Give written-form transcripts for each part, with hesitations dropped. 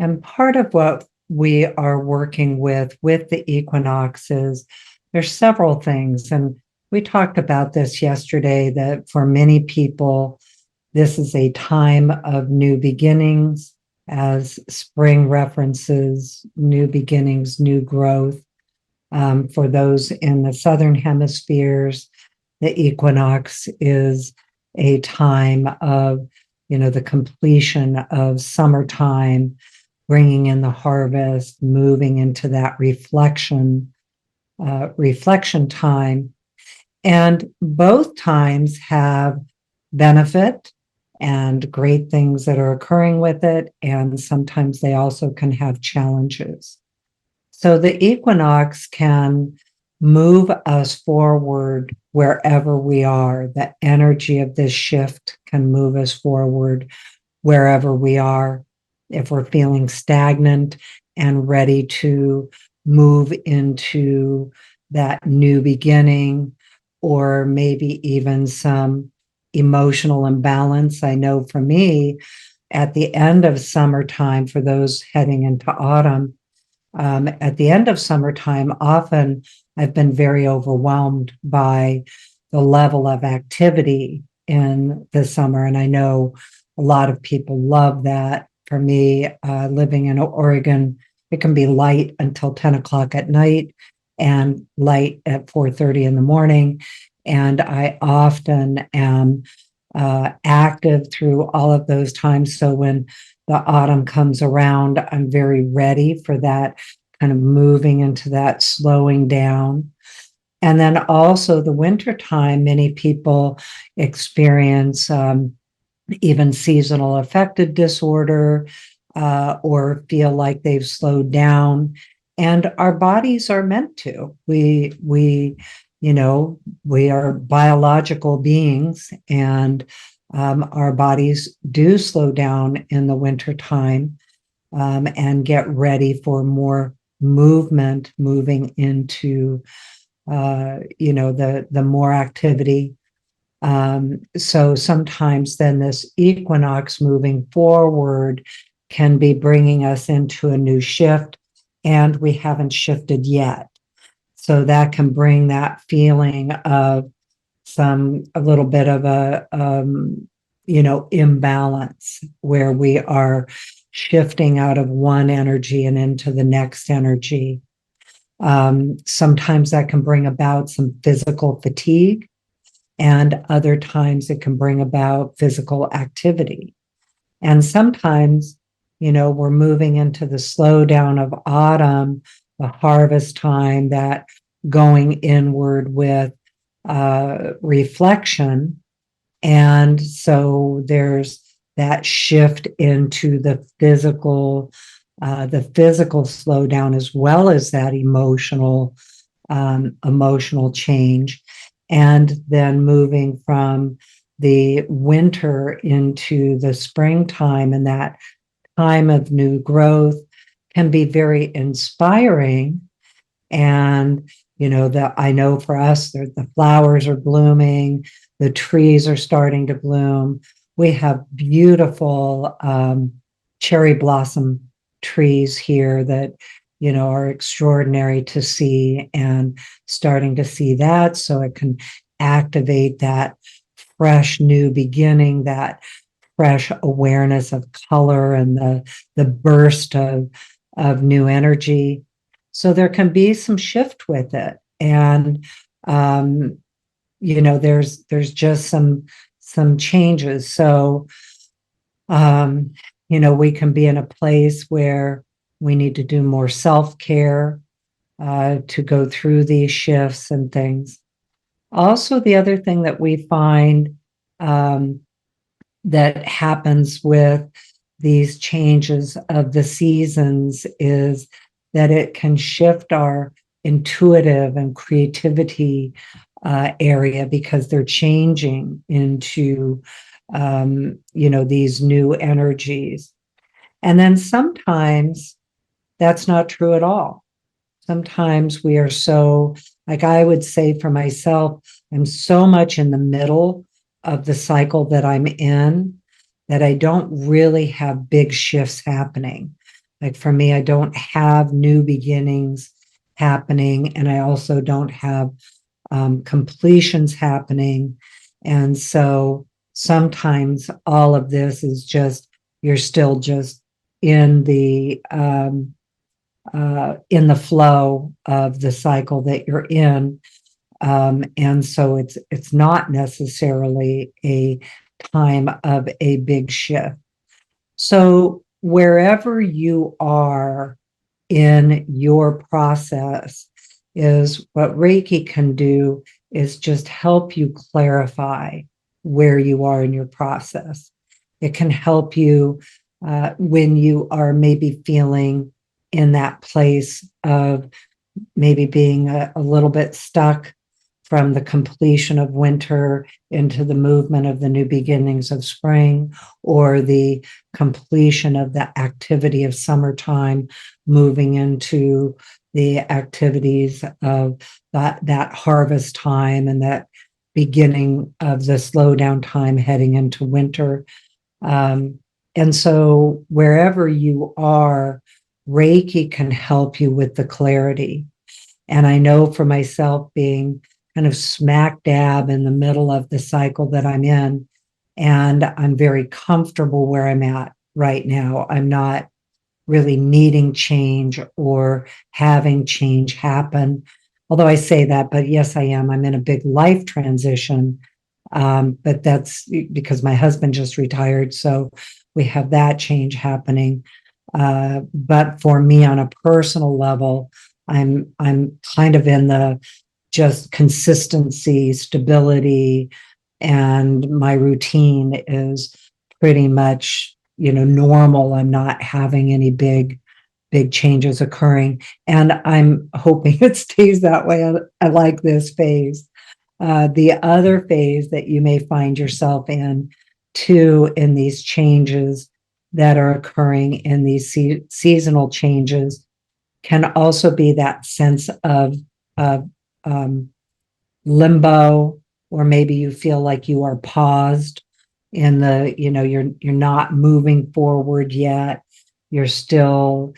And part of what we are working with the equinoxes, there's several things. And we talked about this yesterday, that for many people, this is a time of new beginnings, as spring references new beginnings, new growth. For those in the southern hemispheres, the equinox is a time of, the completion of summertime, bringing in the harvest, moving into that reflection time. And both times have benefit and great things that are occurring with it. And sometimes they also can have challenges. So the equinox can move us forward wherever we are. The energy of this shift can move us forward wherever we are. If we're feeling stagnant and ready to move into that new beginning, or maybe even some emotional imbalance. I know for me, at the end of summertime, for those heading into autumn, at the end of summertime, often I've been very overwhelmed by the level of activity in the summer. And I know a lot of people love that. For me, living in Oregon, it can be light until 10 o'clock at night and light at 4:30 in the morning. And I often am active through all of those times. So when the autumn comes around, I'm very ready for that kind of moving into that slowing down. And then also the winter time, many people experience even seasonal affective disorder, or feel like they've slowed down. And our bodies are meant to. We are biological beings, and our bodies do slow down in the winter time, and get ready for more movement, moving into the more activity. So sometimes then this equinox moving forward can be bringing us into a new shift, and we haven't shifted yet. So that can bring that feeling of a little bit of a, imbalance, where we are shifting out of one energy and into the next energy. Sometimes that can bring about some physical fatigue, and other times it can bring about physical activity. And sometimes, we're moving into the slowdown of autumn, the harvest time, that going inward with reflection. And so there's that shift into the physical slowdown, as well as that emotional change. And then moving from the winter into the springtime, and that time of new growth can be very inspiring. And I know for us, the flowers are blooming, the trees are starting to bloom. We have beautiful cherry blossom trees here that are extraordinary to see, and starting to see that, so it can activate that fresh new beginning, that fresh awareness of color, and the burst of new energy. So there can be some shift with it. And there's just some changes. So we can be in a place where we need to do more self-care to go through these shifts and things. Also, the other thing that we find that happens with these changes of the seasons is that it can shift our intuitive and creativity area, because they're changing into these new energies. And then sometimes that's not true at all. Sometimes we are so, like I would say for myself, I'm so much in the middle of the cycle that I'm in that I don't really have big shifts happening. Like for me, I don't have new beginnings happening, and I also don't have completions happening. And so sometimes all of this is just, you're still just in the flow of the cycle that you're in. And so it's not necessarily a time of a big shift. So wherever you are in your process, is what Reiki can do is just help you clarify where you are in your process. It can help you when you are maybe feeling in that place of maybe being a little bit stuck from the completion of winter into the movement of the new beginnings of spring, or the completion of the activity of summertime, moving into the activities of that harvest time and that beginning of the slowdown time heading into winter. And so wherever you are, Reiki can help you with the clarity. And I know for myself, being kind of smack dab in the middle of the cycle that I'm in, and I'm very comfortable where I'm at right now. I'm not really needing change or having change happen. Although I say that, but yes, I am. I'm in a big life transition. But that's because my husband just retired. So we have that change happening. But for me, on a personal level, I'm kind of in the just consistency, stability, and my routine is pretty much, normal. I'm not having any big changes occurring, and I'm hoping it stays that way. I like this phase. The other phase that you may find yourself in too, in these changes that are occurring in these seasonal changes, can also be that sense of um, limbo, or maybe you feel like you are paused in the, you're not moving forward yet. You're still,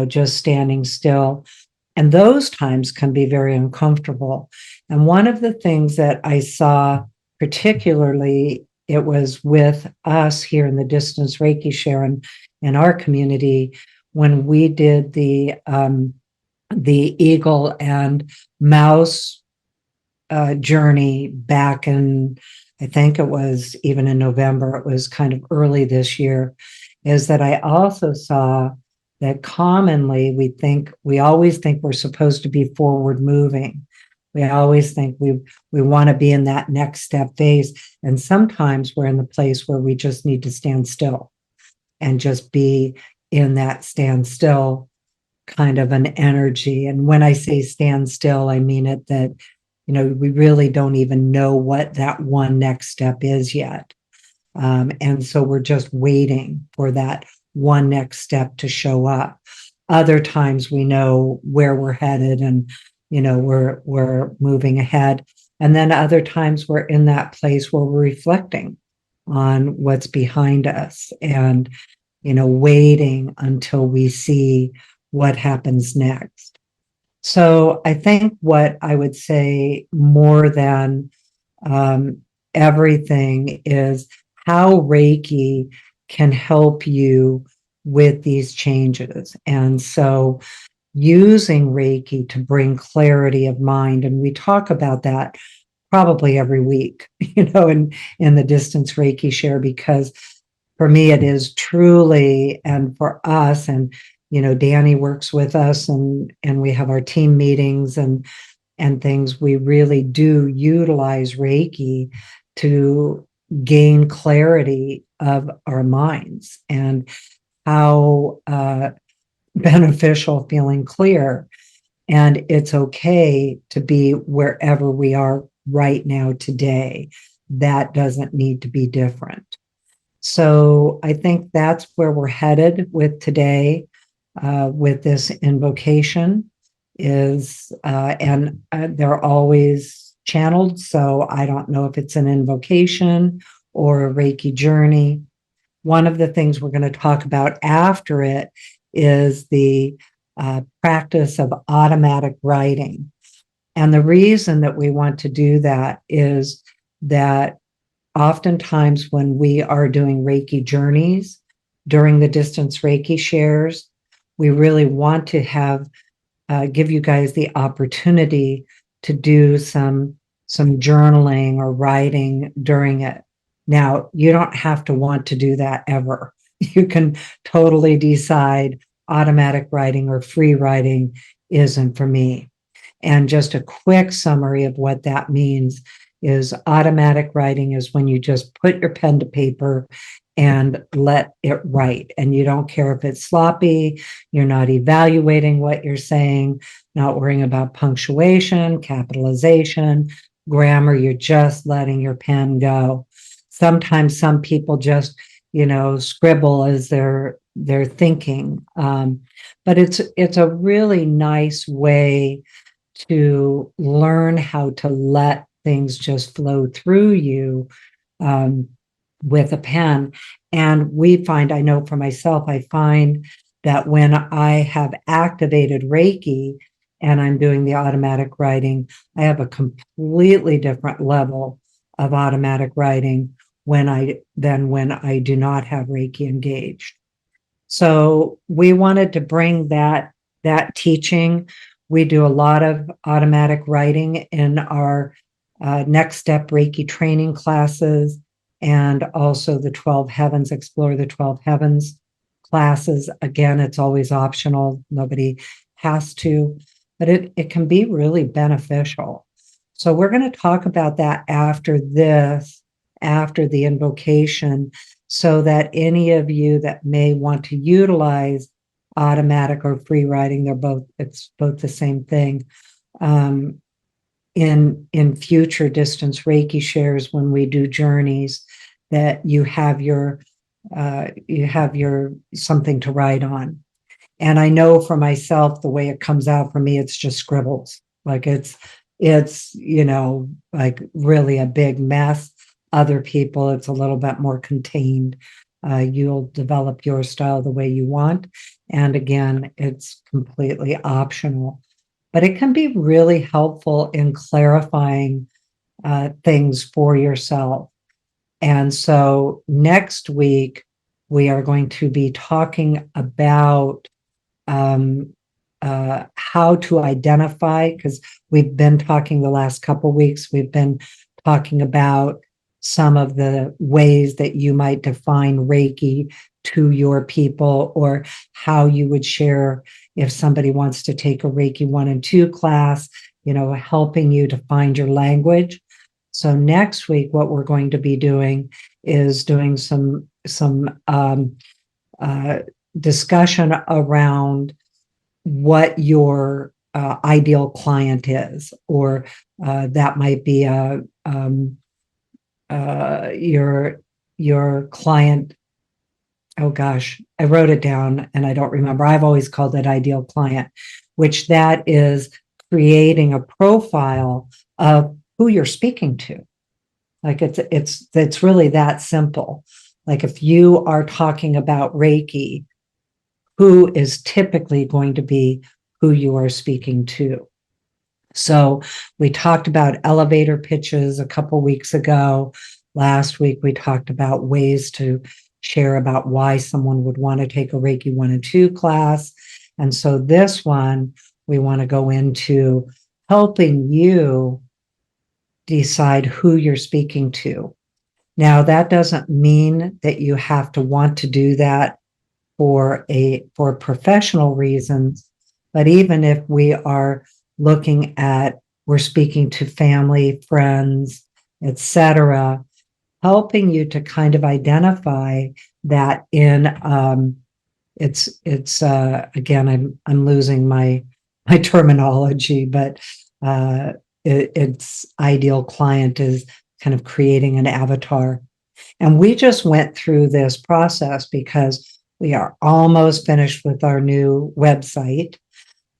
just standing still. And those times can be very uncomfortable. And one of the things that I saw, particularly, it was with us here in the Distance Reiki Share in our community, when we did the eagle and mouse journey back in, I think it was even in November, it was kind of early this year, is that I also saw that commonly we always think we're supposed to be forward moving. We always think we want to be in that next step phase. And sometimes we're in the place where we just need to stand still and just be in that stand still kind of an energy. And when I say stand still, I mean it that, we really don't even know what that one next step is yet. And so we're just waiting for that one next step to show up. Other times we know where we're headed, and, we're moving ahead. And then other times we're in that place where we're reflecting on what's behind us and, waiting until we see what happens next. So I think what I would say more than everything is how Reiki can help you with these changes. And so using Reiki to bring clarity of mind, and we talk about that probably every week, in the Distance Reiki Share, because for me it is truly, and for us, and Danny works with us, and we have our team meetings and things. We really do utilize Reiki to gain clarity of our minds, and how beneficial feeling clear. And it's okay to be wherever we are right now today. That doesn't need to be different. So I think that's where we're headed with today, with this invocation is, and they're always channeled. So I don't know if it's an invocation or a Reiki journey. One of the things we're going to talk about after it is the practice of automatic writing. And the reason that we want to do that is that oftentimes when we are doing Reiki journeys during the distance Reiki shares, we really want to give you guys the opportunity to do some journaling or writing during it. Now, you don't have to want to do that ever. You can totally decide automatic writing or free writing isn't for me. And just a quick summary of what that means is automatic writing is when you just put your pen to paper and let it write. And you don't care if it's sloppy, you're not evaluating what you're saying, not worrying about punctuation, capitalization, grammar, you're just letting your pen go. Sometimes some people just, scribble as they're thinking. But it's a really nice way to learn how to let things just flow through you with a pen. And I know for myself, I find that when I have activated Reiki and I'm doing the automatic writing, I have a completely different level of automatic writing than when I do not have Reiki engaged. So we wanted to bring that teaching. We do a lot of automatic writing in our Next Step Reiki training classes, and also the 12 Heavens, Explore the 12 Heavens classes. Again, it's always optional. Nobody has to, but it can be really beneficial. So we're going to talk about that after the invocation, so that any of you that may want to utilize automatic or free writing, it's both the same thing, in future distance Reiki shares when we do journeys, that you have your something to write on. And I know for myself, the way it comes out for me, it's just scribbles. Like it's like really a big mess. Other people, it's a little bit more contained. You'll develop your style the way you want. And again, it's completely optional. But it can be really helpful in clarifying things for yourself. And so next week, we are going to be talking about how to identify, because we've been talking the last couple of weeks, we've been talking about some of the ways that you might define Reiki to your people, or how you would share if somebody wants to take a Reiki 1 and 2 class, helping you to find your language. So next week, what we're going to be doing is doing some discussion around what your ideal client is, or that might be your client. Oh gosh, I wrote it down and I don't remember. I've always called it ideal client, which that is creating a profile of who you're speaking to. Like it's really that simple. Like if you are talking about Reiki, who is typically going to be who you are speaking to. So we talked about elevator pitches a couple weeks ago. Last week, we talked about ways to share about why someone would want to take a Reiki 1 and 2 class. And so this one, we want to go into helping you decide who you're speaking to. Now, that doesn't mean that you have to want to do that for professional reasons, but even if we are looking at, we're speaking to family, friends, etc., helping you to kind of identify that in again, I'm losing my terminology, but its ideal client is kind of creating an avatar. And we just went through this process because we are almost finished with our new website,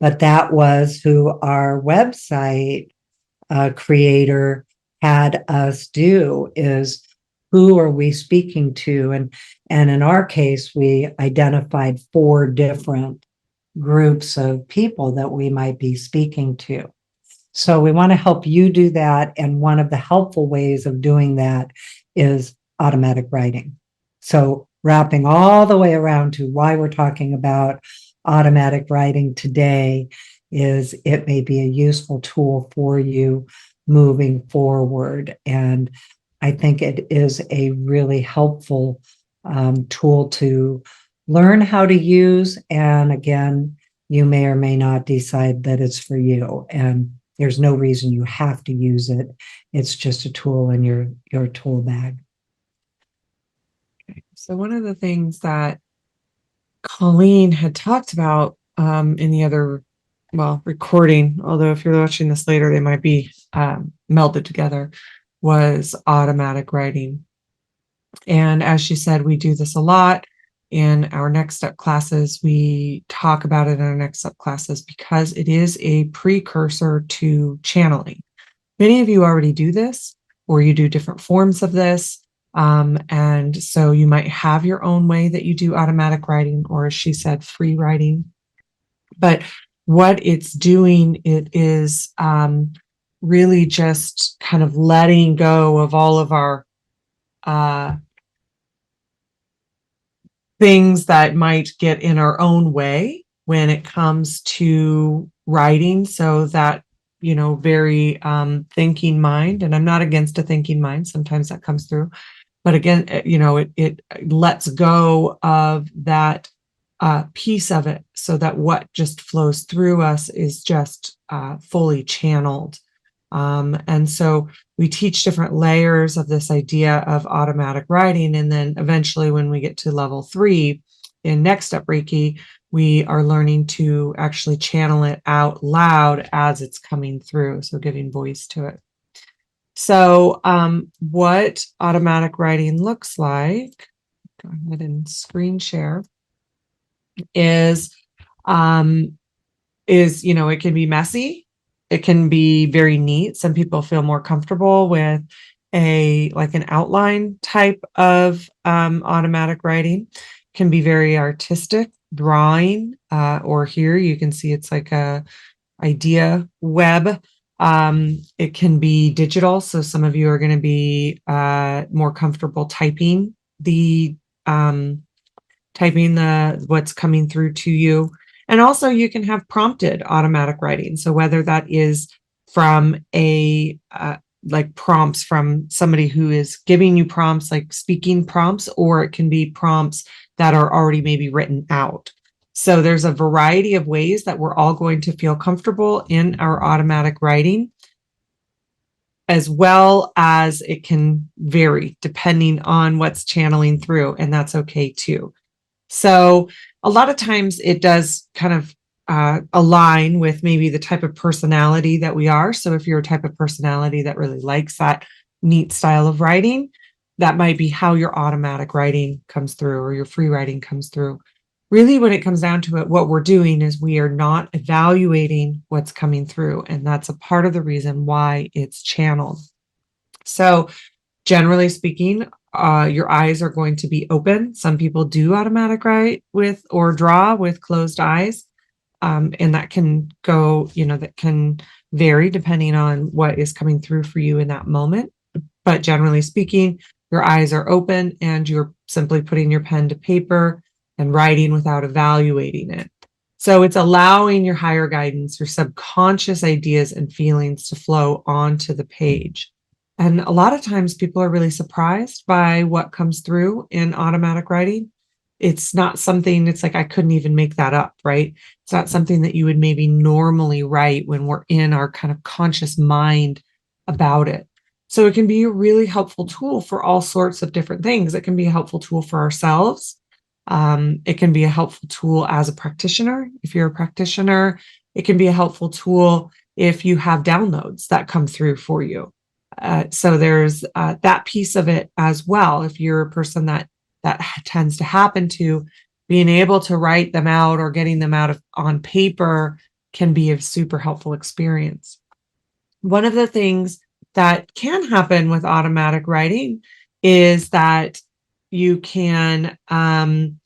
but that was who our website creator had us do, is who are we speaking to? And in our case, we identified 4 different groups of people that we might be speaking to. So we want to help you do that. And one of the helpful ways of doing that is automatic writing. So wrapping all the way around to why we're talking about automatic writing today is it may be a useful tool for you moving forward. And I think it is a really helpful tool to learn how to use. And again, you may or may not decide that it's for you. And there's no reason you have to use it. It's just a tool in your tool bag. Okay. So one of the things that Colleen had talked about in the other, recording, although if you're watching this later, they might be melded together, was automatic writing. And as she said, we do this a lot in our next step classes. We talk about it in our next step classes because it is a precursor to channeling. Many of you already do this, or you do different forms of this. And so you might have your own way that you do automatic writing, or as she said, free writing. But what it's doing, it is really just kind of letting go of all of our things that might get in our own way when it comes to writing. So that, very thinking mind, and I'm not against a thinking mind. Sometimes that comes through. But again, it lets go of that piece of it so that what just flows through us is just fully channeled. And so we teach different layers of this idea of automatic writing. And then eventually, when we get to level 3 in Next Step Reiki, we are learning to actually channel it out loud as it's coming through. So giving voice to it. So what automatic writing looks like, go ahead and screen share, is it can be messy. It can be very neat. Some people feel more comfortable with an outline type of automatic writing. It can be very artistic, drawing, or here you can see it's like a idea web. It can be digital. So some of you are going to be more comfortable typing what's coming through to you. And also you can have prompted automatic writing. So whether that is from prompts from somebody who is giving you prompts, like speaking prompts, or it can be prompts that are already maybe written out. So there's a variety of ways that we're all going to feel comfortable in our automatic writing, as well as it can vary depending on what's channeling through, and that's okay too. So a lot of times it does kind of align with maybe the type of personality that we are. So if you're a type of personality that really likes that neat style of writing, that might be how your automatic writing comes through or your free writing comes through. Really, when it comes down to it, what we're doing is we are not evaluating what's coming through. And that's a part of the reason why it's channeled. So generally speaking, your eyes are going to be open. Some people do automatic write with or draw with closed eyes. And that can go, that can vary depending on what is coming through for you in that moment. But generally speaking, your eyes are open and you're simply putting your pen to paper and writing without evaluating it. So it's allowing your higher guidance, your subconscious ideas and feelings to flow onto the page. And a lot of times people are really surprised by what comes through in automatic writing. It's not something, it's like, I couldn't even make that up, right? It's not something that you would maybe normally write when we're in our kind of conscious mind about it. So it can be a really helpful tool for all sorts of different things. It can be a helpful tool for ourselves. It can be a helpful tool as a practitioner. If you're a practitioner, it can be a helpful tool if you have downloads that come through for you. So there's that piece of it as well. If you're a person that tends to happen to, being able to write them out or getting them out on paper can be a super helpful experience. One of the things that can happen with automatic writing is that you can find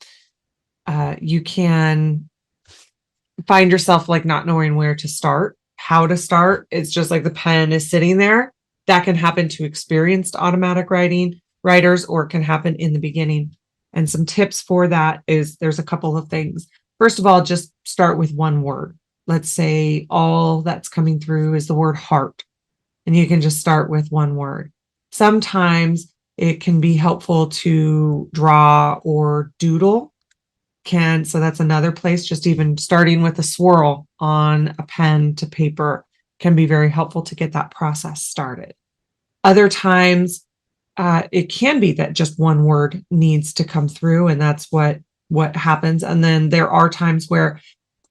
yourself like not knowing where to start, how to start. It's just like the pen is sitting there. That can happen to experienced automatic writers, or it can happen in the beginning. And some tips for that is there's a couple of things. First of all, just start with one word. Let's say all that's coming through is the word heart, and you can just start with one word. Sometimes it can be helpful to draw or doodle. So that's another place. Just even starting with a swirl on a pen to paper can be very helpful to get that process started. Other times, it can be that just one word needs to come through, and that's what happens. And then there are times where,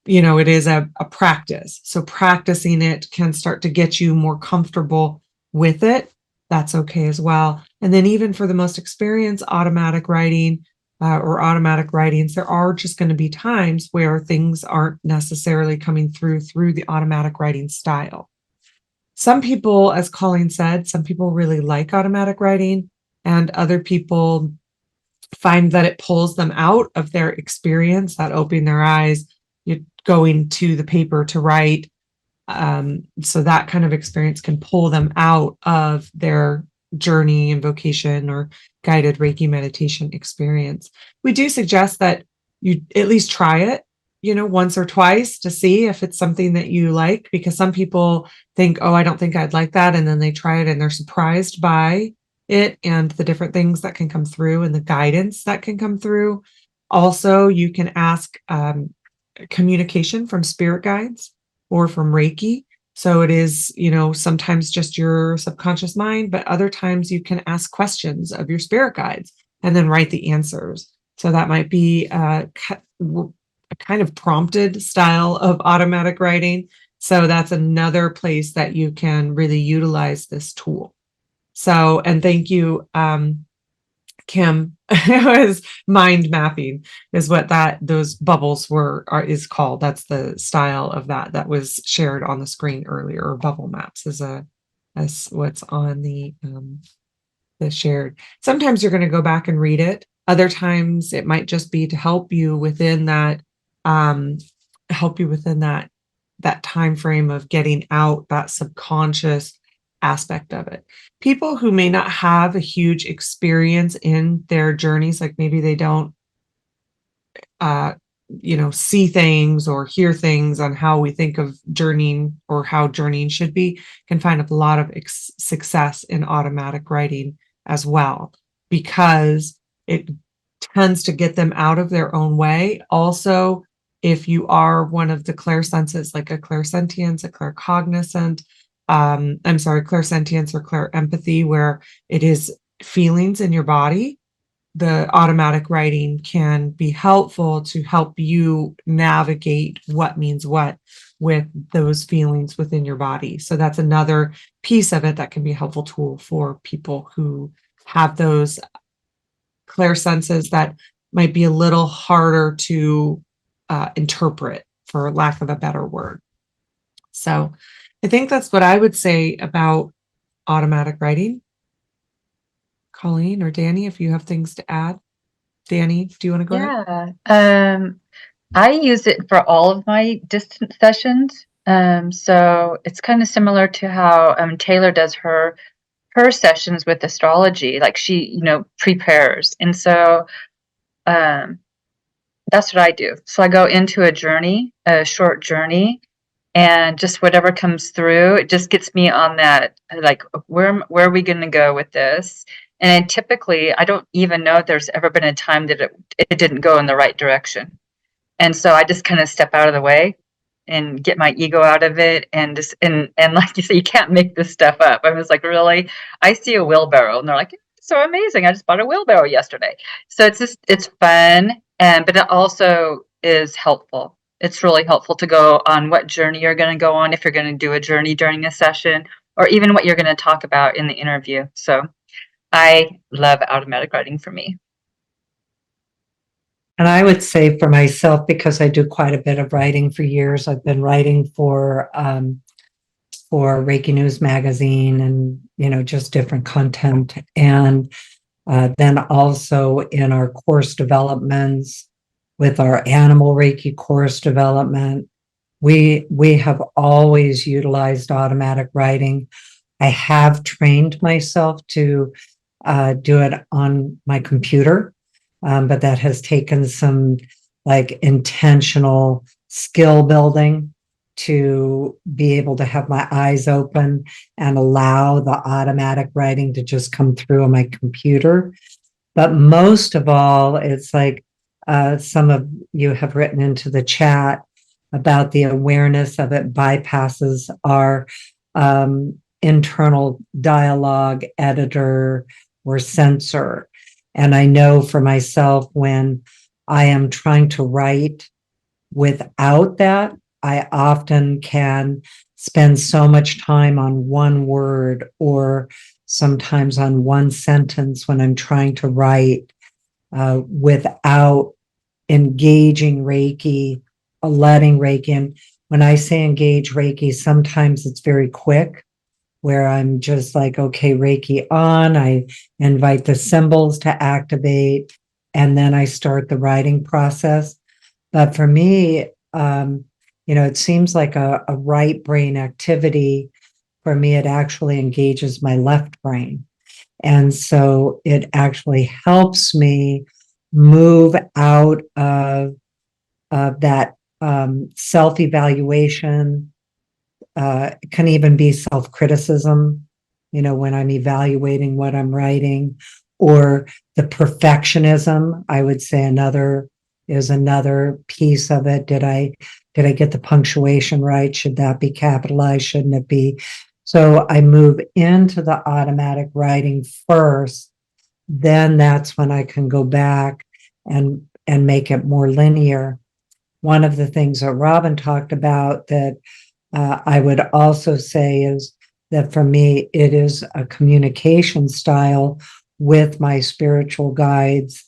it is a practice. So practicing it can start to get you more comfortable with it. That's okay as well. And then even for the most experienced automatic writing, or automatic writings, there are just going to be times where things aren't necessarily coming through the automatic writing style. Some people, as Colleen said, some people really like automatic writing, and other people find that it pulls them out of their experience, that opening their eyes, going to the paper to write. So that kind of experience can pull them out of their journey, invocation, or guided Reiki meditation experience. We do suggest that you at least try it, once or twice to see if it's something that you like, because some people think, oh, I don't think I'd like that. And then they try it and they're surprised by it and the different things that can come through and the guidance that can come through. Also, you can ask communication from spirit guides or from Reiki. So it is, sometimes just your subconscious mind, but other times you can ask questions of your spirit guides and then write the answers. So that might be a kind of prompted style of automatic writing. So that's another place that you can really utilize this tool. So, and thank you, Kim. It was mind mapping is what those bubbles is called. That's the style of that was shared on the screen earlier. Or bubble maps is what's on the shared. Sometimes you're going to go back and read it. Other times it might just be to help you within that that time frame of getting out that subconscious aspect of it. People who may not have a huge experience in their journeys, like maybe they don't see things or hear things on how we think of journeying or how journeying should be, can find a lot of success in automatic writing as well, because it tends to get them out of their own way. Also, if you are one of the clairsenses, like a clairsentience, a claircognizant, clairsentience or clairempathy, where it is feelings in your body, the automatic writing can be helpful to help you navigate what means what with those feelings within your body. So that's another piece of it that can be a helpful tool for people who have those clairsenses that might be a little harder to interpret, for lack of a better word. So I think that's what I would say about automatic writing. Colleen or Danny, if you have things to add. Danny, do you want to go ahead? Yeah. I use it for all of my distance sessions. So it's kind of similar to how Taylor does her sessions with astrology. Like she, prepares. And so that's what I do. So I go into a short journey, and just whatever comes through, it just gets me on that, like, where are we going to go with this? And typically, I don't even know if there's ever been a time that it didn't go in the right direction. And so I just kind of step out of the way and get my ego out of it. And just, and like you say, you can't make this stuff up. I was like, really? I see a wheelbarrow, and they're like, it's so amazing. I just bought a wheelbarrow yesterday. So it's fun. But it also is helpful. It's really helpful to go on what journey you're going to go on, if you're going to do a journey during a session, or even what you're going to talk about in the interview. So I love automatic writing for me. And I would say for myself, because I do quite a bit of writing for years, I've been writing for Reiki News magazine and, just different content. And Then also in our course developments, with our animal Reiki course development, we have always utilized automatic writing. I have trained myself to do it on my computer, but that has taken some like intentional skill building to be able to have my eyes open and allow the automatic writing to just come through on my computer. But most of all, it's like some of you have written into the chat about the awareness of it bypasses our internal dialogue editor or censor. And I know for myself, when I am trying to write without that, I often can spend so much time on one word or sometimes on one sentence when I'm trying to write without engaging Reiki, letting Reiki in. When I say engage Reiki, sometimes it's very quick, where I'm just like, okay, Reiki on, I invite the symbols to activate, and then I start the writing process. But for me, it seems like a right brain activity. For me, it actually engages my left brain. And so it actually helps me move out of that self evaluation. It can even be self criticism, when I'm evaluating what I'm writing, or the perfectionism. I would say another piece of it. Did I get the punctuation right? Should that be capitalized? Shouldn't it be? So I move into the automatic writing first. Then that's when I can go back and make it more linear. One of the things that Robyn talked about that I would also say is that for me, it is a communication style with my spiritual guides,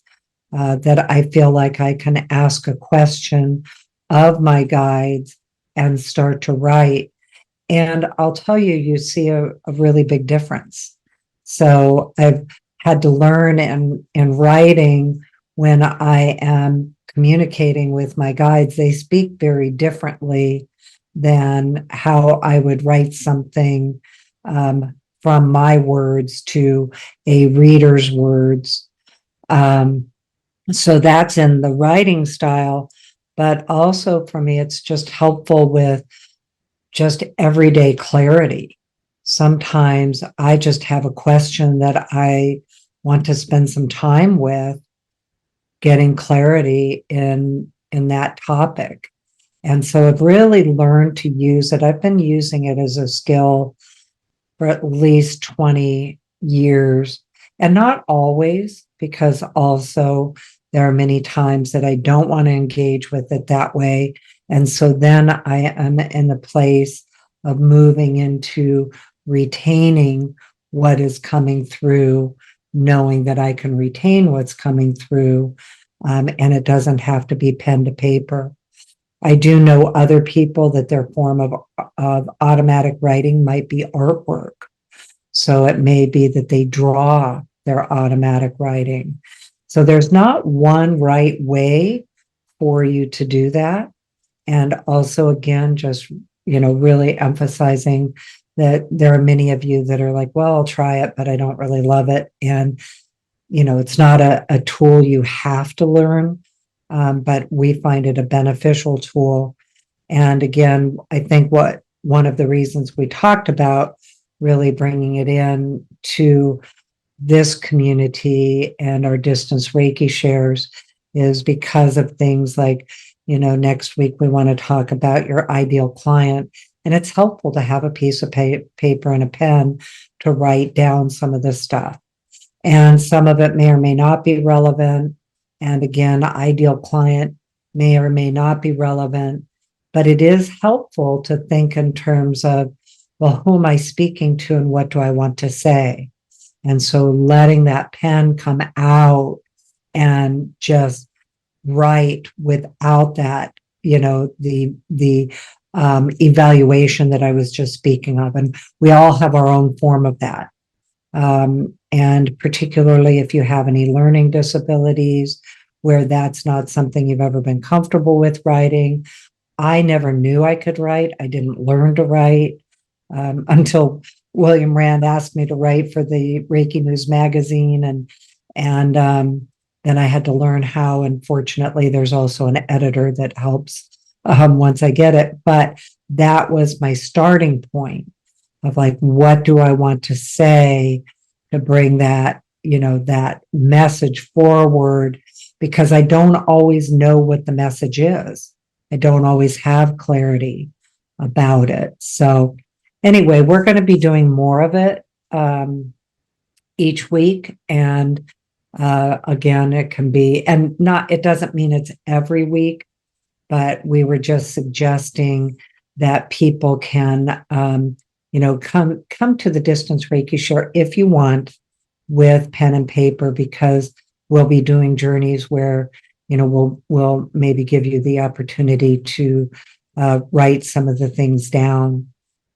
that I feel like I can ask a question of my guides and start to write. And I'll tell you, you see a really big difference. So I've had to learn in writing, when I am communicating with my guides, they speak very differently than how I would write something from my words to a reader's words. So that's in the writing style. But also for me, it's just helpful with just everyday clarity. Sometimes I just have a question that I want to spend some time with, getting clarity in that topic. And so I've really learned to use it. I've been using it as a skill for at least 20 years, and not always, because also there are many times that I don't want to engage with it that way. And so then I am in the place of moving into retaining what is coming through, knowing that I can retain what's coming through, and it doesn't have to be pen to paper. I do know other people that their form of automatic writing might be artwork. So it may be that they draw their automatic writing. So there's not one right way for you to do that. And also, again, just, really emphasizing that there are many of you that are like, well, I'll try it, but I don't really love it. And, it's not a tool you have to learn, but we find it a beneficial tool. And again, I think one of the reasons we talked about really bringing it in to this community and our distance Reiki shares is because of things like, next week we want to talk about your ideal client. And it's helpful to have a piece of paper and a pen to write down some of this stuff. And some of it may or may not be relevant. And again, ideal client may or may not be relevant, but it is helpful to think in terms of, well, who am I speaking to and what do I want to say? And so letting that pen come out and just write without that, the evaluation that I was just speaking of. And we all have our own form of that. And particularly if you have any learning disabilities where that's not something you've ever been comfortable with writing. I never knew I could write. I didn't learn to write until William Rand asked me to write for the Reiki News magazine, and then I had to learn how. And fortunately, there's also an editor that helps once I get it. But that was my starting point of like, what do I want to say to bring that, that message forward? Because I don't always know what the message is. I don't always have clarity about it. So anyway, we're going to be doing more of it each week. And again, it can be, and not, it doesn't mean it's every week, but we were just suggesting that people can, come to the Distance Reiki Shore if you want with pen and paper, because we'll be doing journeys where, we'll maybe give you the opportunity to write some of the things down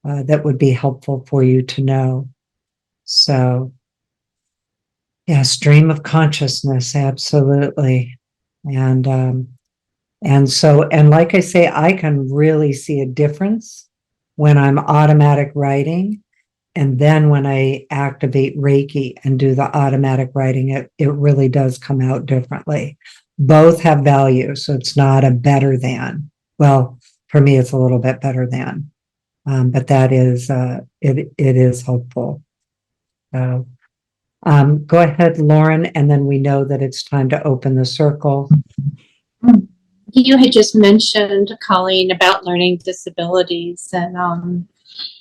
that would be helpful for you to know. So, yeah, stream of consciousness, absolutely. And so, and like I say, I can really see a difference when I'm automatic writing. And then when I activate Reiki and do the automatic writing, it really does come out differently. Both have value. So it's not a better than. Well, for me, it's a little bit better than. But that is, it is helpful. So, go ahead, Lauren, and then we know that it's time to open the circle. You had just mentioned, Colleen, about learning disabilities, and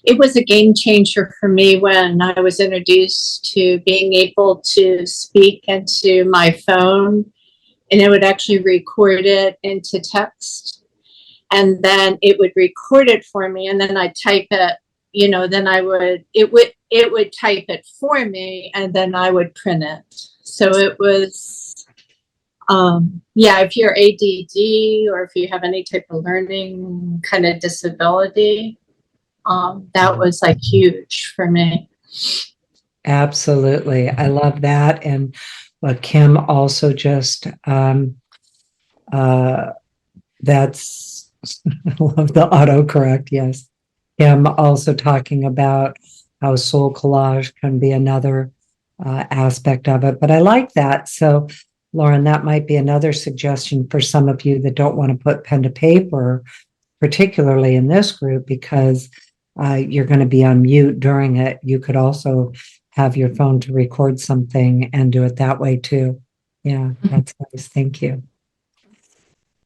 it was a game changer for me when I was introduced to being able to speak into my phone, and it would actually record it into text, and then it would record it for me, and then I'd type it, then it would type it for me, and then I would print it. So it was, if you're ADD or if you have any type of learning kind of disability, that was like huge for me. Absolutely. I love that. And what Kim also just, that's, I love the autocorrect. Yes. Kim also talking about how soul collage can be another aspect of it. But I like that. So, Lauren, that might be another suggestion for some of you that don't want to put pen to paper, particularly in this group, because you're going to be on mute during it. You could also have your phone to record something and do it that way too. Yeah, that's nice. Thank you.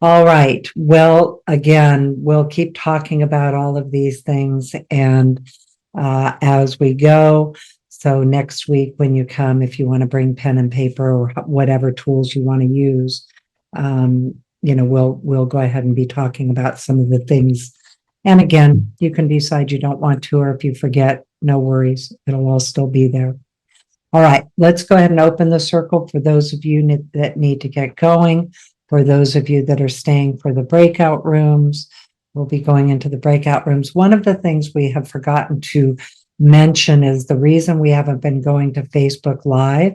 All right. Well, again, we'll keep talking about all of these things and as we go. So next week when you come, if you want to bring pen and paper or whatever tools you want to use, we'll go ahead and be talking about some of the things. And again, you can decide you don't want to, or if you forget, no worries. It'll all still be there. All right, let's go ahead and open the circle for those of you that need to get going. For those of you that are staying for the breakout rooms, we'll be going into the breakout rooms. One of the things we have forgotten to mention is the reason we haven't been going to Facebook Live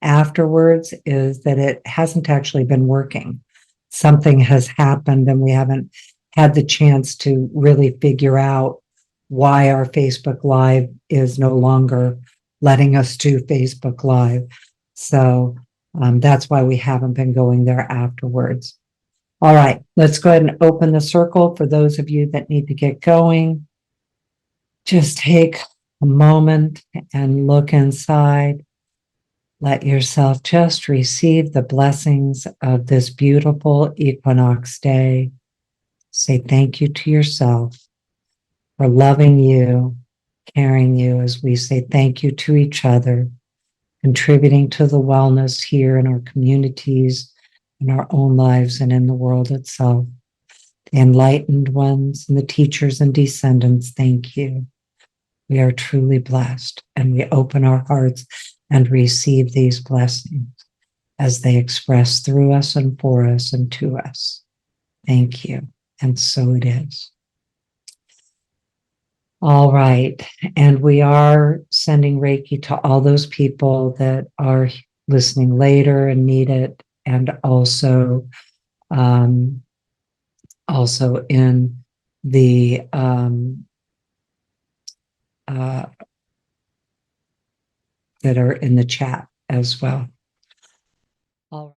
afterwards is that it hasn't actually been working. Something has happened and we haven't had the chance to really figure out why our Facebook Live is no longer letting us do Facebook Live. So that's why we haven't been going there afterwards. All right, let's go ahead and open the circle for those of you that need to get going. Just take a moment and look inside. Let yourself just receive the blessings of this beautiful equinox day. Say thank you to yourself for loving you, caring you, as we say thank you to each other, contributing to the wellness here in our communities, in our own lives, and in the world itself. The enlightened ones and the teachers and descendants, thank you. We are truly blessed, and we open our hearts and receive these blessings as they express through us and for us and to us. Thank you. And so it is. All right. And we are sending Reiki to all those people that are listening later and need it, and also in the that are in the chat as well. All